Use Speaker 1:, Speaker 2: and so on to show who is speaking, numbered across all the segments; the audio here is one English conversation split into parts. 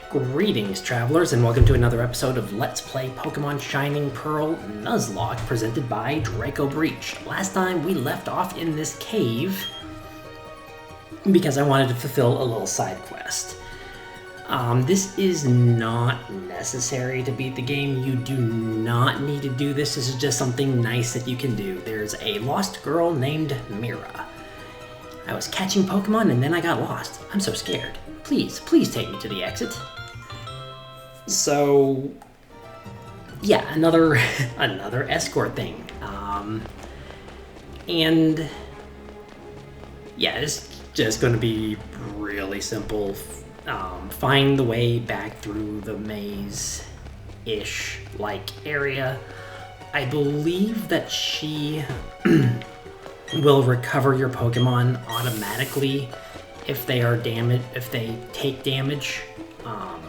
Speaker 1: Greetings, travelers, and welcome to another episode of Let's Play Pokemon Shining Pearl Nuzlocke, presented by Draco Breach. Last time we left off in this cave because I wanted to fulfill a little side quest. This is not necessary to beat the game. You do not need to do this. This is just something nice that you can do. There's a lost girl named Mira. I was catching Pokemon and then I got lost. I'm so scared. Please take me to the exit. So, yeah, another escort thing. And yeah, it's just going to be really simple. Find the way back through the maze-ish like area. I believe that she will recover your Pokemon automatically if they are damaged, if they take damage. Am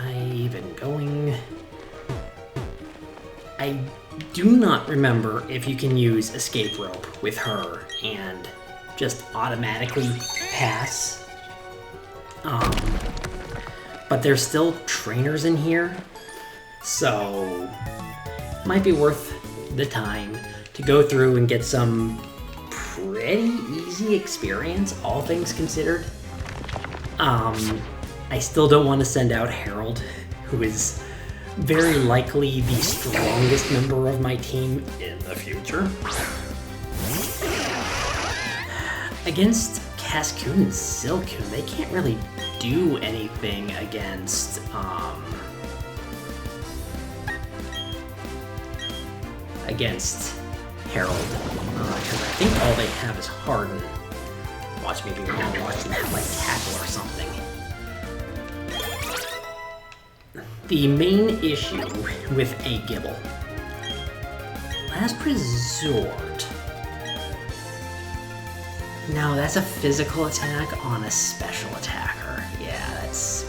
Speaker 1: I even going? I do not remember if you can use escape rope with her and just automatically pass. But there's still trainers in here, so might be worth the time to go through and get some pretty easy experience, all things considered. I still don't want to send out Harold, who is very likely the strongest member of my team in the future. Against Cascoon and Silcoon, they can't really do anything against Harold, because I think all they have is Harden. Watch me be wrong, watch them have like Tackle or something. The main issue with a Gibble, Last Resort. No, that's a physical attack on a special attacker. Yeah, that's...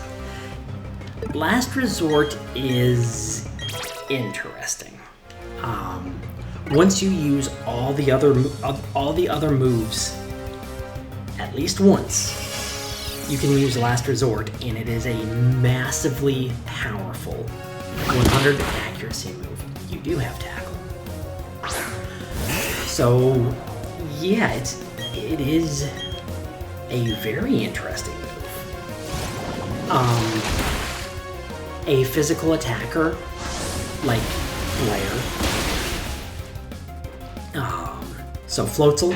Speaker 1: Last Resort is interesting. Once you use all the other moves at least once, you can use Last Resort, and it is a massively powerful 100 accuracy move. You do have Tackle. So, yeah, it is a very interesting move. A physical attacker like Blair. So Floatzel,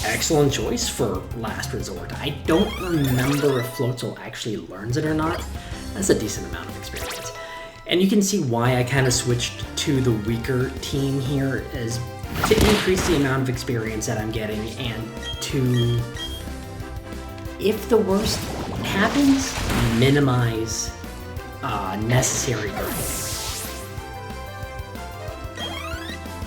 Speaker 1: excellent choice for Last Resort. I don't remember if Floatzel actually learns it or not. That's a decent amount of experience. And you can see why I kind of switched to the weaker team here, is to increase the amount of experience that I'm getting, and to, if the worst happens, minimize necessary grinding.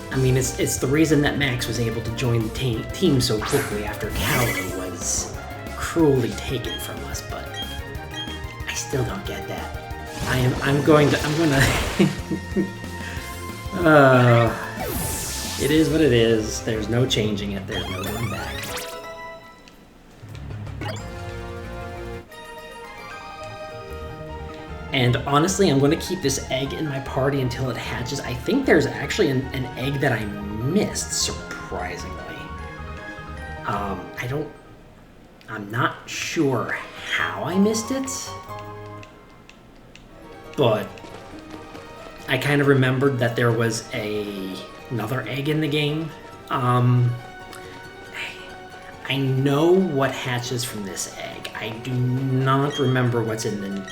Speaker 1: I mean, it's the reason that Max was able to join the team so quickly after Callie was cruelly taken from us, but I still don't get that. I'm going to it is what it is. There's no changing it. There's no going back. And honestly, I'm going to keep this egg in my party until it hatches. I think there's actually an egg that I missed, surprisingly. I'm not sure how I missed it, but I kind of remembered that there was another egg in the game. I know what hatches from this egg. I do not remember what's in the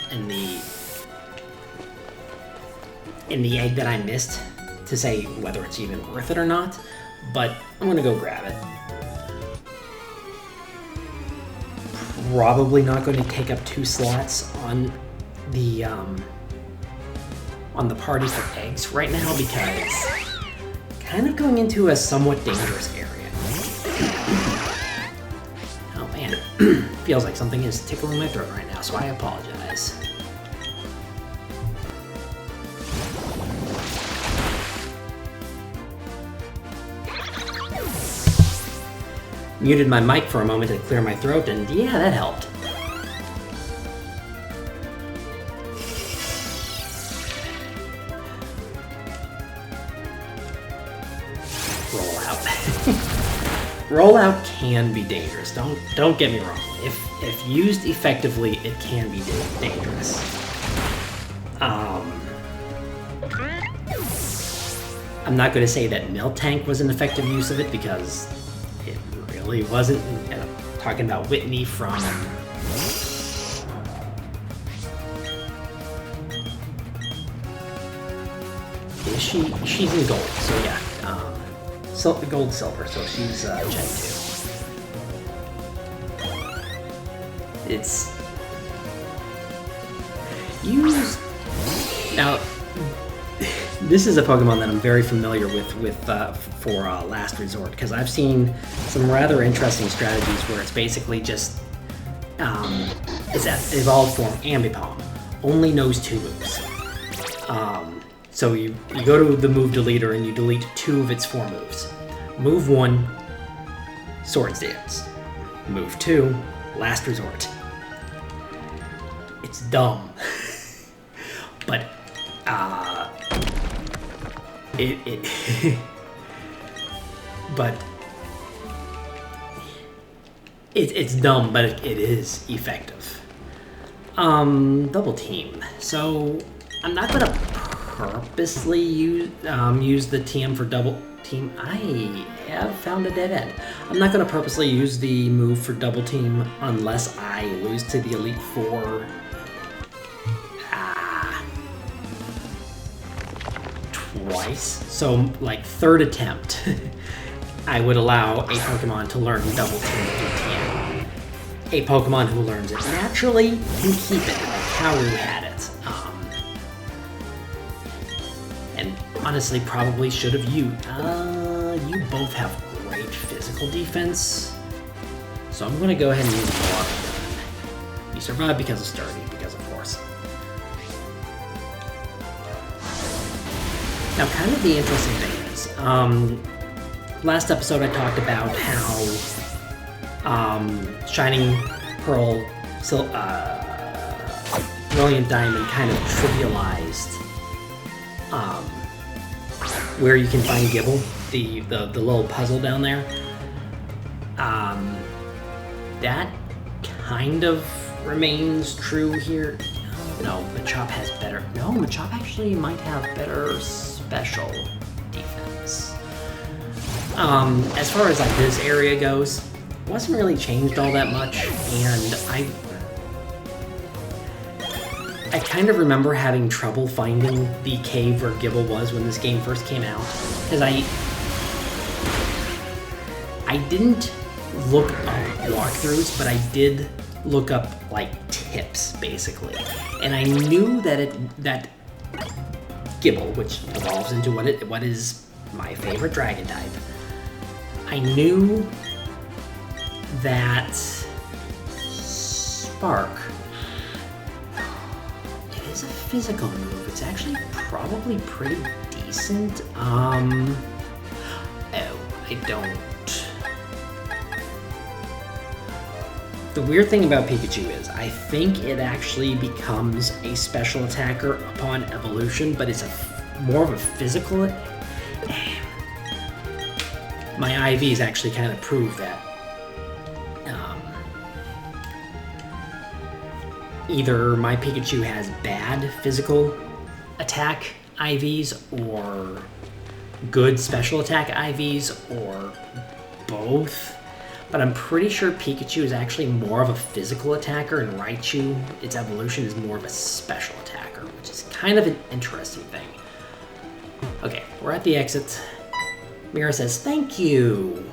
Speaker 1: egg that I missed to say whether it's even worth it or not, but I'm gonna go grab it. Probably not going to take up 2 slots on the party for eggs right now, because kind of going into a somewhat dangerous area. Oh man, feels like something is tickling my throat right now, so I apologize. Muted my mic for a moment to clear my throat, and yeah, that helped. rollout can be dangerous. Don't get me wrong. If used effectively, it can be dangerous. I'm not going to say that Milk Tank was an effective use of it because it really wasn't. And I'm talking about Whitney from she's in gold, so yeah. Gold, silver, so she's Gen 2. It's used. Now, this is a Pokemon that I'm very familiar with for Last Resort, because I've seen some rather interesting strategies where it's basically just it's at evolved form Ambipom, only knows 2 moves. So you go to the move deleter and you delete 2 of its 4 moves. Move 1, Swords Dance. Move 2, Last Resort. It's dumb, but it's dumb, but it is effective. Double team. So I'm not gonna purposely use the TM for double team. I have found a dead end. I'm not gonna purposely use the move for double team unless I lose to the Elite Four. Twice. So like 3rd attempt, I would allow a Pokemon to learn double team through TM. A Pokemon who learns it naturally can keep it, like Karu had it. And honestly, probably should have used. You both have great physical defense, so I'm going to go ahead and use Block. You survive because of Sturdy, because of course. Now, kind of the interesting thing is, last episode I talked about how Shining Pearl, Brilliant Diamond kind of trivialized where you can find Gibble, the little puzzle down there. That kind of remains true here. No, Machop has better. No, Machop actually might have better special defense. As far as like this area goes, it wasn't really changed all that much, and I kind of remember having trouble finding the cave where Gibble was when this game first came out, because I didn't look up walkthroughs, but I did look up like tips basically, and I knew that Gibble, which evolves into what is my favorite dragon type, I knew that Spark, it is a physical move. It's actually probably pretty decent. Oh, I don't. The weird thing about Pikachu is, I think it actually becomes a special attacker upon evolution, but it's more of a physical. My IVs actually kind of prove that either my Pikachu has bad physical attack IVs or good special attack IVs or both. But I'm pretty sure Pikachu is actually more of a physical attacker, and Raichu, its evolution, is more of a special attacker, which is kind of an interesting thing. Okay, we're at the exit. Mira says, thank you.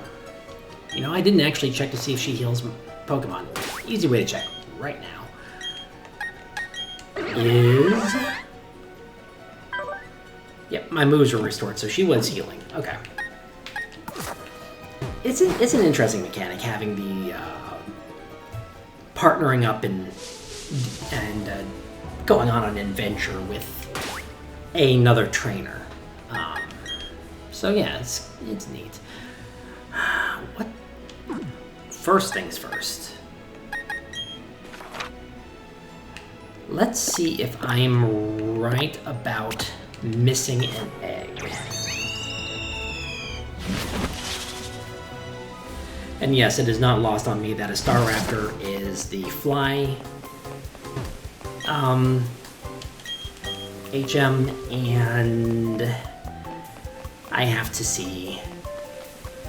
Speaker 1: You know, I didn't actually check to see if she heals Pokemon. Easy way to check right now is... Yep, my moves were restored, so she was healing. Okay. It's an interesting mechanic, having the partnering up and going on an adventure with another trainer. So yeah, it's neat. What? First things first. Let's see if I'm right about missing an egg. And yes, it is not lost on me that a Staraptor is the fly HM, and I have to see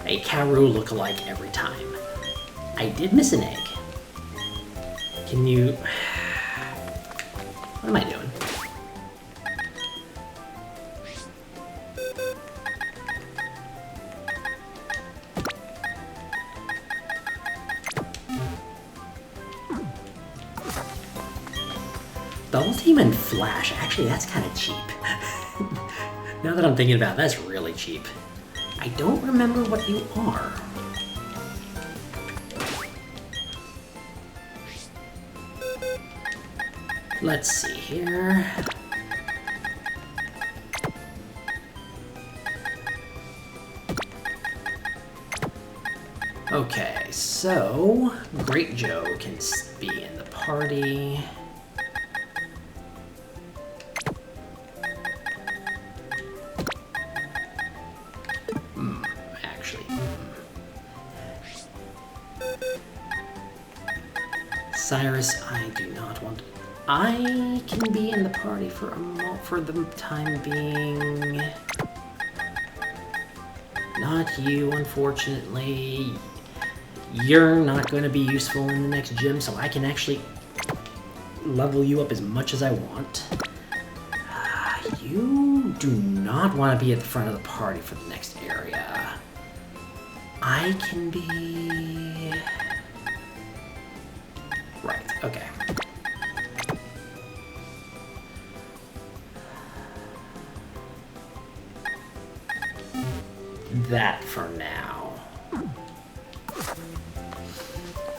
Speaker 1: a Karu lookalike every time. I did miss an egg. Can you... What am I doing? Double Team and Flash. Actually, that's kind of cheap. Now that I'm thinking about it, that's really cheap. I don't remember what you are. Let's see here. Okay, so Great Joe can be in the party. Cyrus, I do not want. I can be in the party for the time being. Not you, unfortunately. You're not going to be useful in the next gym, so I can actually level you up as much as I want. You do not want to be at the front of the party for the next area. I can be... Right, okay. That for now.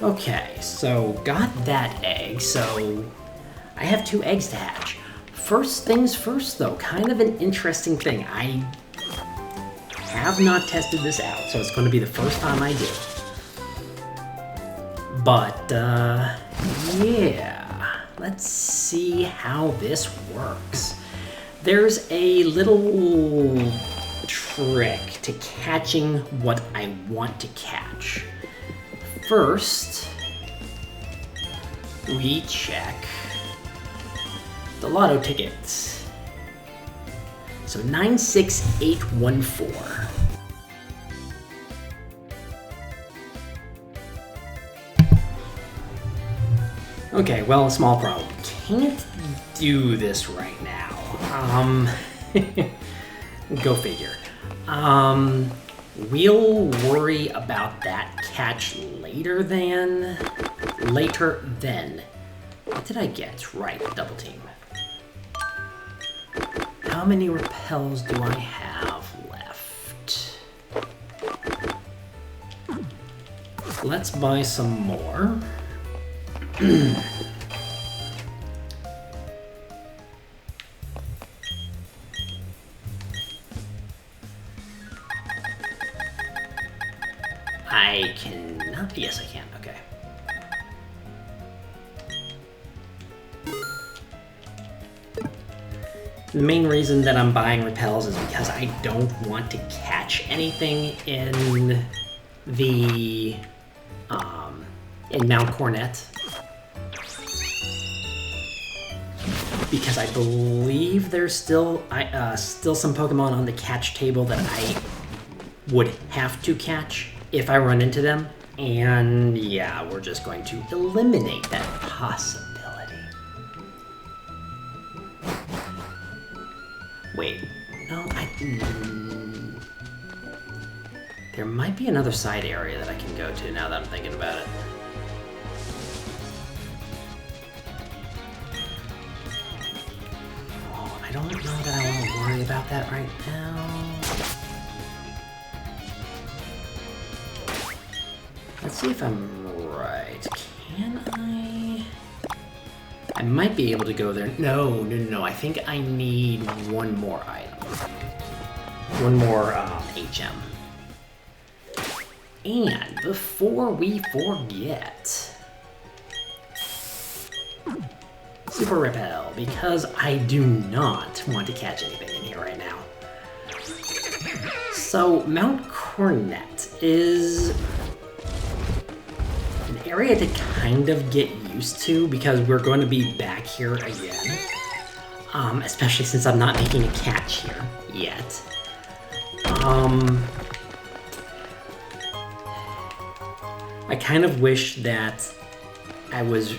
Speaker 1: Okay, so got that egg, so I have 2 eggs to hatch. First things first though, kind of an interesting thing. I have not tested this out, so it's going to be the first time I do. But, yeah, let's see how this works. There's a little trick to catching what I want to catch. First, we check the lotto tickets. So 96814. Okay, well, a small problem. Can't do this right now. Go figure. We'll worry about that catch later then. What did I get? Right, double team. How many repels do I have left? Let's buy some more. I cannot. Yes, I can. Okay. The main reason that I'm buying repels is because I don't want to catch anything in the in Mount Cornet, because I believe there's still some Pokemon on the catch table that I would have to catch if I run into them, and yeah, we're just going to eliminate that possibility. Wait, no, there might be another side area that I can go to now that I'm thinking about it. Oh, I don't know that I want to worry about that right now. Let's see if I'm right. Can I? I might be able to go there. No. I think I need one more item. One more HM. And before we forget, Super Repel, because I do not want to catch anything in here right now. So Mount Cornet is area to kind of get used to because we're going to be back here again. Especially since I'm not making a catch here yet. I kind of wish that I was...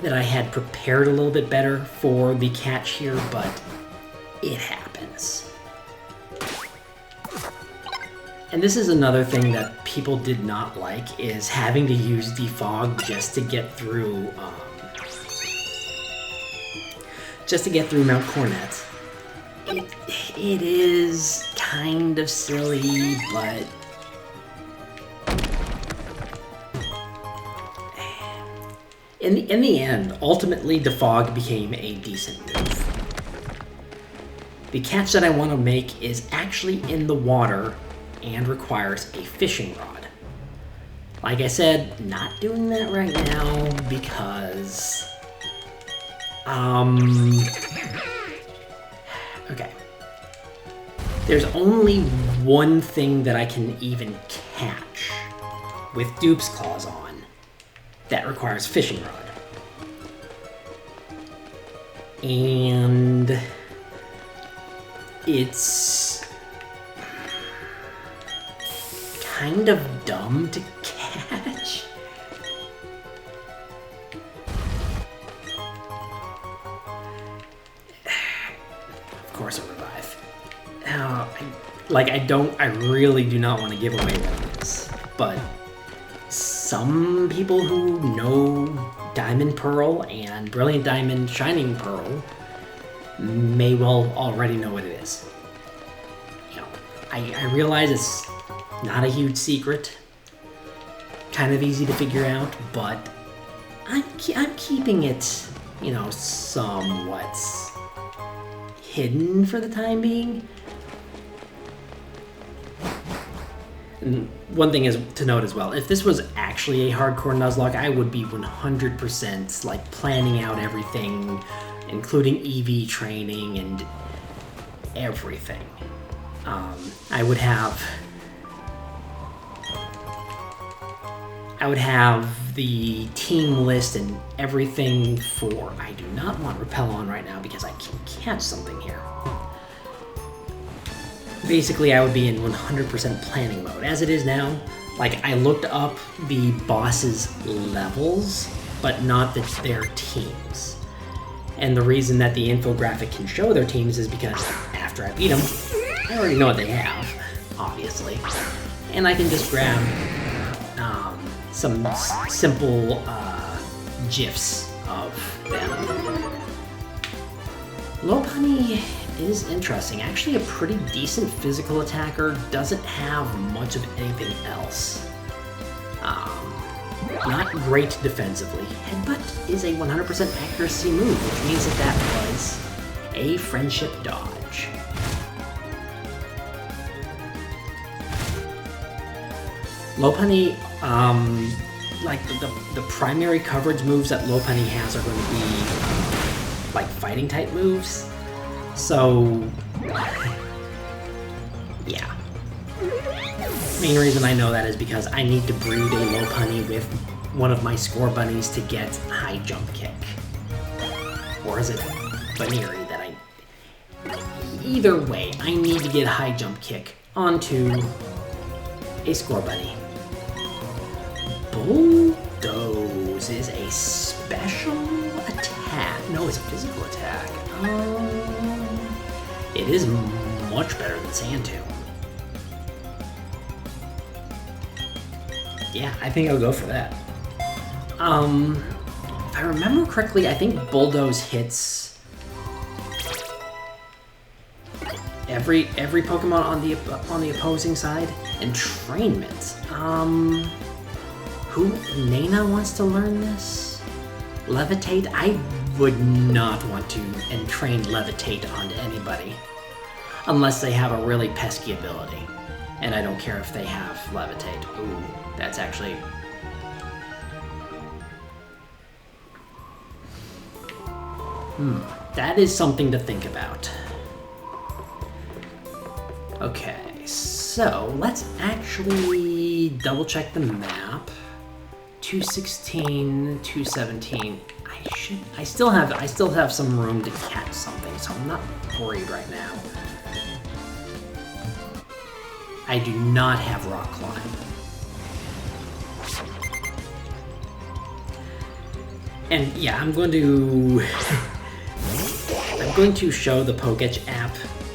Speaker 1: that I had prepared a little bit better for the catch here, but it happens. And this is another thing that people did not like, is having to use defog just to get through Mount Cornet. It is kind of silly, but in the end, ultimately defog became a decent move. The catch that I want to make is actually in the water and requires a fishing rod. Like I said, not doing that right now because... okay. There's only one thing that I can even catch with Dupe's Claws on that requires fishing rod. And it's kind of dumb to catch. Of course, a revive. I really do not want to give away what it is, but some people who know Diamond Pearl and Brilliant Diamond Shining Pearl may well already know what it is. You know, I realize it's not a huge secret, kind of easy to figure out, but I'm keeping it, you know, somewhat hidden for the time being. And one thing is to note as well, if this was actually a hardcore Nuzlocke, I would be 100% like planning out everything, including EV training and everything. I would have the team list and everything for... I do not want Repel on right now because I can catch something here. Basically, I would be in 100% planning mode. As it is now, like, I looked up the boss's levels, but not their teams. And the reason that the infographic can show their teams is because after I beat them, I already know what they have, obviously. And I can just grab some simple GIFs of them. Lopunny is interesting. Actually a pretty decent physical attacker, doesn't have much of anything else. Not great defensively. Headbutt is a 100% accuracy move, which means that was a friendship dodge. Lopunny, like the primary coverage moves that Lopunny has are going to be like fighting type moves. So, yeah. Main reason I know that is because I need to breed a Lopunny with one of my score bunnies to get high jump kick. Or is it Bunnery that I... Either way, I need to get high jump kick onto a score bunny. Bulldoze is a special attack. No, it's a physical attack. It is much better than Sand Tomb. Yeah, I think I'll go for that. If I remember correctly, I think Bulldoze hits every Pokemon on the opposing side. Entrainment. Who Nana wants to learn this? Levitate? I would not want to entrain Levitate onto anybody unless they have a really pesky ability. And I don't care if they have Levitate. Ooh, that's actually... that is something to think about. Okay, so let's actually double check the map. 216, 217. I still have some room to catch something, so I'm not worried right now. I do not have Rock Climb. And yeah, I'm going to show the Pokétch app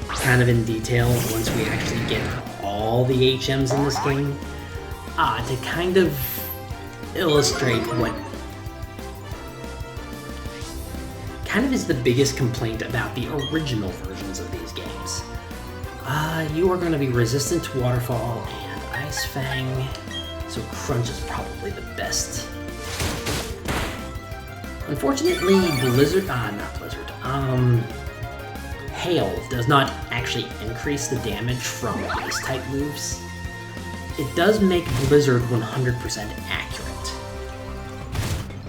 Speaker 1: kind of in detail once we actually get all the HMs in this game, to kind of illustrate what kind of is the biggest complaint about the original versions of these games. You are going to be resistant to Waterfall and Ice Fang, so Crunch is probably the best. Unfortunately, Hail does not actually increase the damage from Ice-type moves. It does make Blizzard 100% accurate,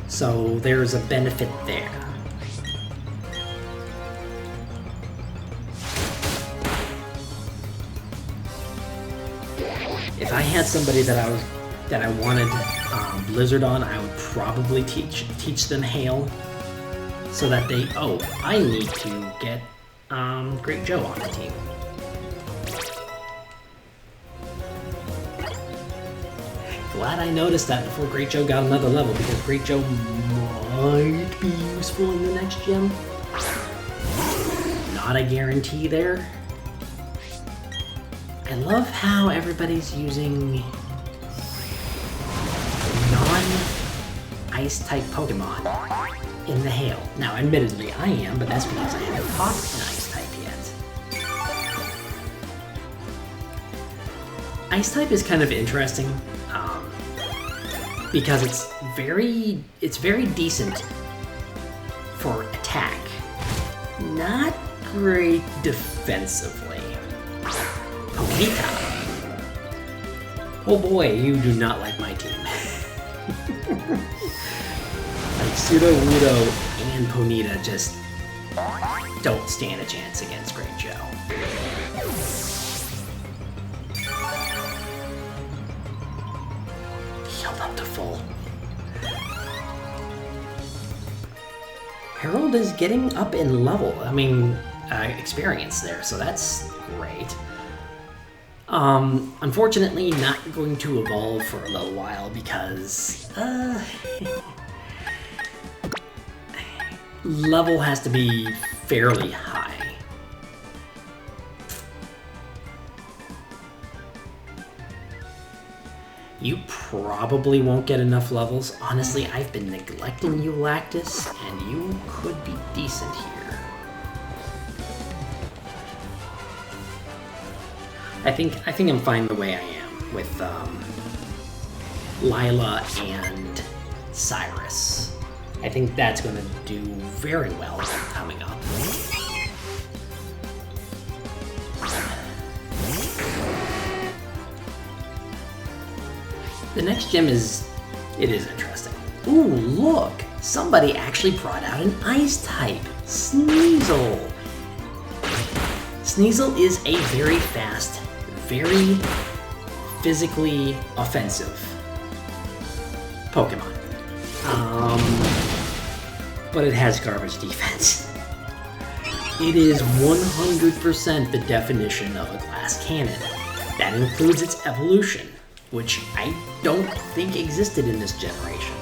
Speaker 1: so there's a benefit there. If I had somebody that I wanted Blizzard on, I would probably teach them Hail, so that they I need to get Great Joe on the team. Glad I noticed that before Great Joe got another level, because Great Joe might be useful in the next gym. Not a guarantee there. I love how everybody's using non-Ice-type Pokemon in the Hail. Now, admittedly, I am, but that's because I haven't caught an Ice-type yet. Ice-type is kind of interesting, because it's very decent for attack. Not great defensively. Ponita. Oh boy, you do not like my team. Like Sudowoodo and Ponita just don't stand a chance against Great Joe. Healed up to full. Harold is getting up in level. I mean, experience there, so that's great. Unfortunately, not going to evolve for a little while because, level has to be fairly high. You probably won't get enough levels. Honestly, I've been neglecting you, Lactus, and you could be decent here. I think I'm fine the way I am with Lila and Cyrus. I think that's going to do very well coming up. The next gym is interesting. Ooh, look! Somebody actually brought out an Ice type, Sneasel. Sneasel is a very fast, very physically offensive Pokemon. But it has garbage defense. It is 100% the definition of a glass cannon. That includes its evolution, which I don't think existed in this generation.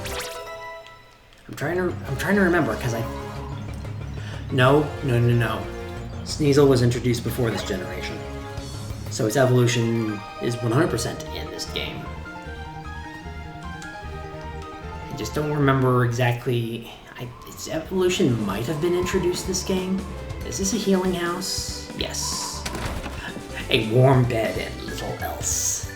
Speaker 1: I'm trying to remember, because No. Sneasel was introduced before this generation, so its evolution is 100% in this game. I just don't remember exactly. Its evolution might have been introduced this game. Is this a healing house? Yes. A warm bed and little else.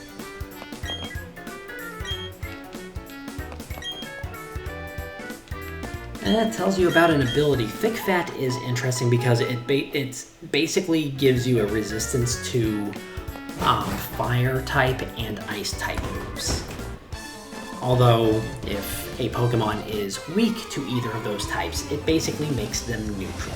Speaker 1: And that tells you about an ability. Thick Fat is interesting because it basically gives you a resistance to fire type and ice type moves. Although, if a Pokemon is weak to either of those types, it basically makes them neutral.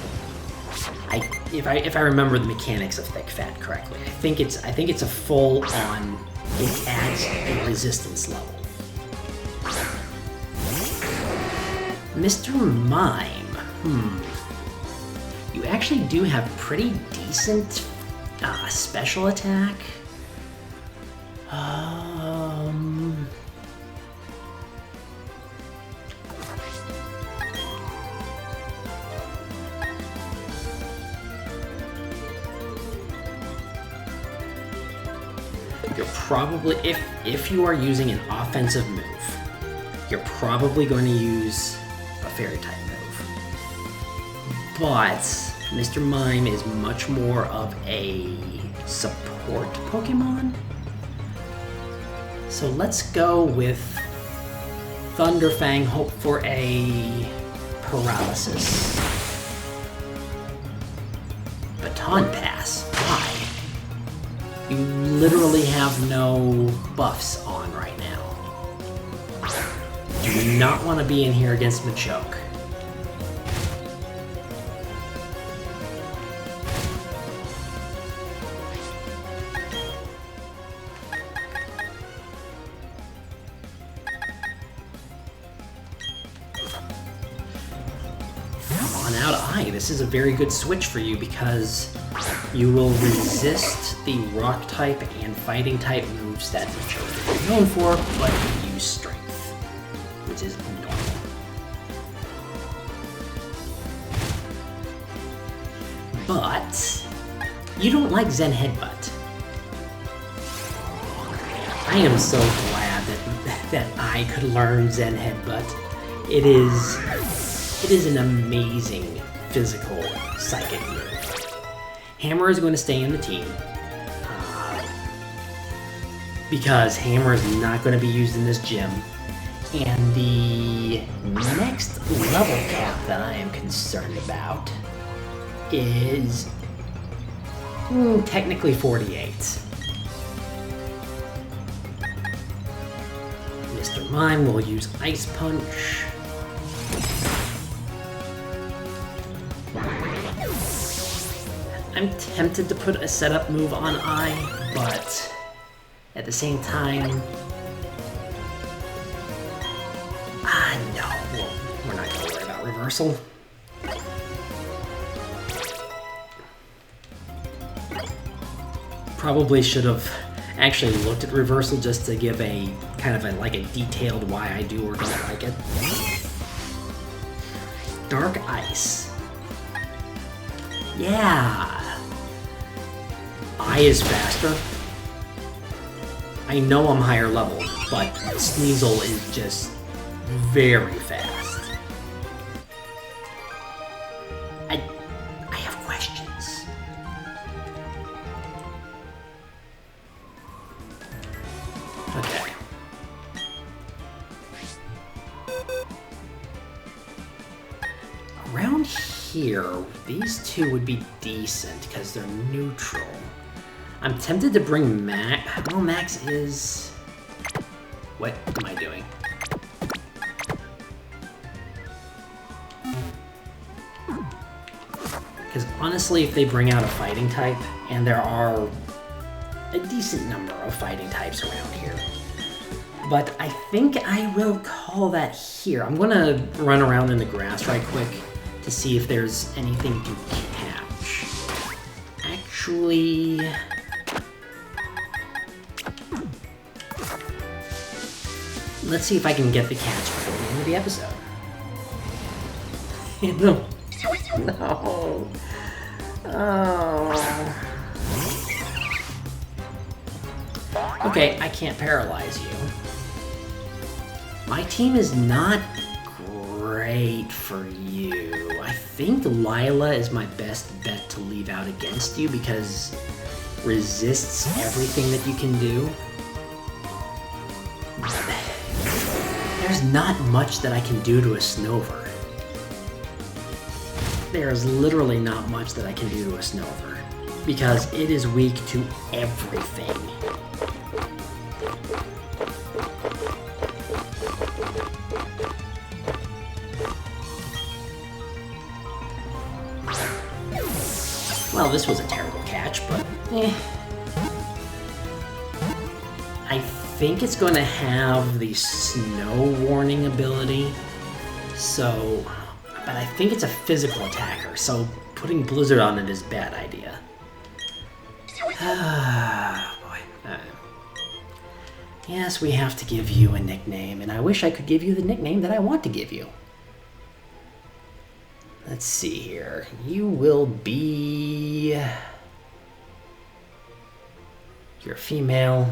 Speaker 1: If I remember the mechanics of Thick Fat correctly, I think it's a full-on. It adds a resistance level. Mr. Mime. You actually do have pretty decent special attack. You're probably, if you are using an offensive move, you're probably going to use a fairy type move. But Mr. Mime is much more of a support Pokemon. So let's go with Thunderfang, hope for a paralysis. Baton Pass, why? You literally have no buffs on right now. You do not want to be in here against Machoke. Come on out, this is a very good switch for you because you will resist the rock type and fighting type moves that Machoke is known for, but you use strength, which is normal. But you don't like Zen Headbutt. I am so glad that I could learn Zen Headbutt. It is an amazing physical psychic move. Hammer is going to stay in the team because Hammer is not going to be used in this gym. And the next level cap that I am concerned about is technically 48. Mr. Mime will use Ice Punch. I'm tempted to put a setup move on I, but at the same time, no, we're not going to worry about reversal. Probably should have actually looked at reversal just to give a kind of a detailed why I do or don't like it. Dark Ice. Yeah. I is faster. I know I'm higher level, but Sneasel is just very fast. I have questions. Okay. Around here, these two would be decent because they're neutral. I'm tempted to bring Max. Well, Max is... What am I doing? Because honestly, if they bring out a fighting type, and there are a decent number of fighting types around here, but I think I will call that here. I'm gonna run around in the grass right quick to see if there's anything to catch. Actually... let's see if I can get the catch before the end of the episode. No. No. Oh. Okay, I can't paralyze you. My team is not great for you. I think Lila is my best bet to leave out against you because resists everything that you can do. There's not much that I can do to a Snover. There's literally not much that I can do to a Snover because it is weak to everything. Well, this was a terrible catch, but I think it's going to have the snow warning ability, So, but I think it's a physical attacker, so putting Blizzard on it is a bad idea. Ah, boy. Yes, we have to give you a nickname, and I wish I could give you the nickname that I want to give you. Let's see here. You will be... You're female.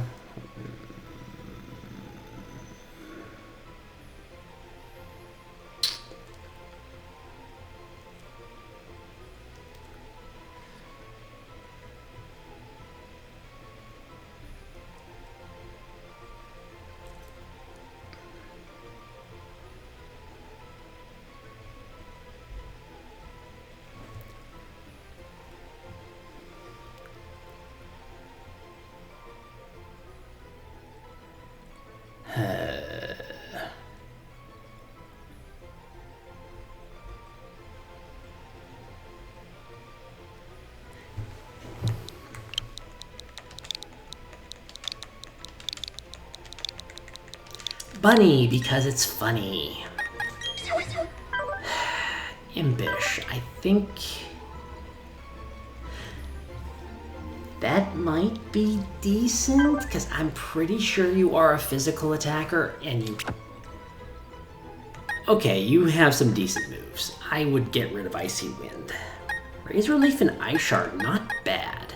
Speaker 1: Bunny, because it's funny. Impish, I think... That might be decent, because I'm pretty sure you are a physical attacker, and you... Okay, you have some decent moves. I would get rid of Icy Wind. Razor Leaf and Ice Shard, not bad.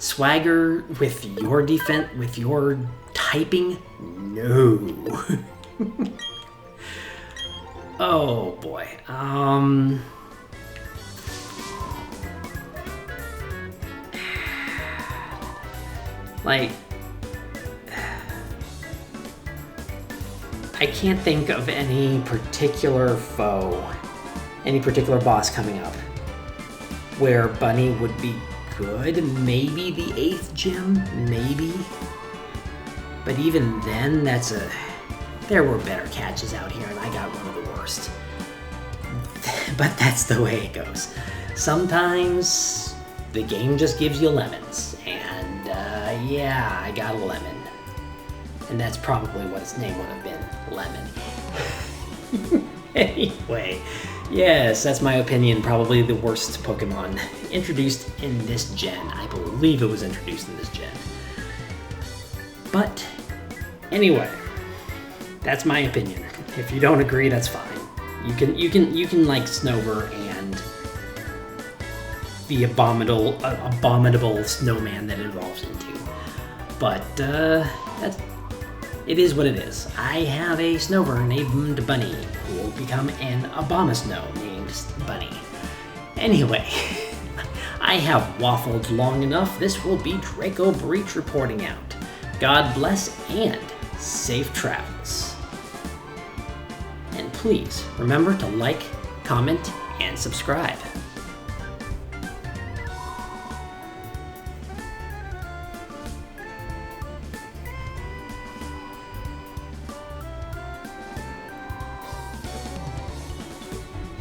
Speaker 1: Swagger with your defense, with your typing, no. Oh boy. Like, I can't think of any particular foe, any particular boss coming up where Bunny would be good. Maybe the 8th gym, maybe. But even then, there were better catches out here, and I got one of the worst. But that's the way it goes. Sometimes the game just gives you lemons, and yeah, I got a lemon. And that's probably what its name would have been, Lemon. Anyway, yes, that's my opinion, probably the worst Pokemon introduced in this gen. I believe it was introduced in this gen. But anyway, that's my opinion. If you don't agree, that's fine. You can like Snover and the abominable snowman that it evolves into. But it is what it is. I have a Snover named Bunny who will become an Abomasnow named Bunny. Anyway, I have waffled long enough. This will be Draco Breach reporting out. God bless and safe travels. And please remember to like, comment, and subscribe.